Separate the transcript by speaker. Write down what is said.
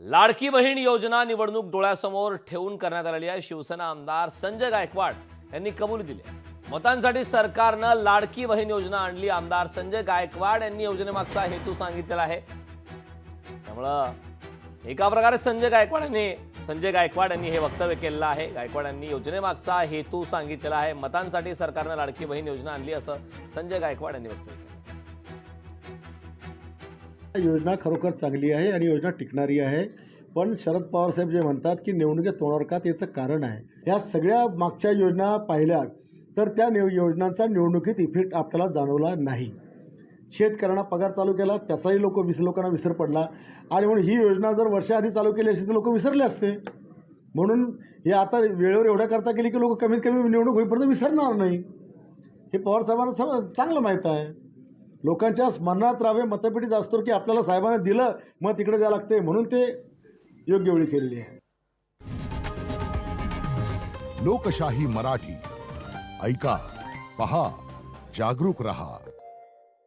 Speaker 1: लाडकी बहीण योजना निवडणूक डोळ्यासमोर ठेवून करण्यात आलेली आहे। शिवसेना आमदार संजय गायकवाड यांनी कबुली दिली आहे। मतांसाठी सरकारनं लाडकी बहीण योजना आणली। आमदार संजय गायकवाड यांनी योजनेमागचा हेतू सांगितलेला आहे। त्यामुळे एका प्रकारे संजय गायकवाड यांनी हे वक्तव्य केलेलं आहे। गायकवाड यांनी योजनेमागचा हेतू सांगितलेला आहे। मतांसाठी सरकारनं लाडकी बहीण योजना आणली असं संजय गायकवाड यांनी वक्तव्य केलं।
Speaker 2: योजना खरोखर चांगली आहे आणि योजना टिकणारी आहे। पण शरद पवार साहेब जे म्हणतात की निवडणुकीत तोंडावर का, त्याचं कारण आहे या सगळ्या मागच्या योजना पाहिल्या तर त्या योजनांचा निवडणुकीत इफेक्ट आपल्याला जाणवला नाही। शेतकऱ्यांना पगार चालू केला त्याचाही लोकांना विसर पडला आणि म्हणून ही योजना जर वर्षाआधी चालू केली असती तर लोक विसरले असते। म्हणून हे आता वेळेवर एवढ्या करता केली की लोक कमीत कमी निवडणूक होईपर्यंत विसरणार नाही। हे पवार साहेबांना चांगलं माहीत आहे। लोकांच्या स्मरणात राहावे मतपेटीत असतो की आपल्याला साहेबांना दिलं मग तिकडे द्यावं लागते, म्हणून ते योग्य वेळी केलेली आहे।
Speaker 3: लोकशाही मराठी ऐका, पहा, जागरूक रहा।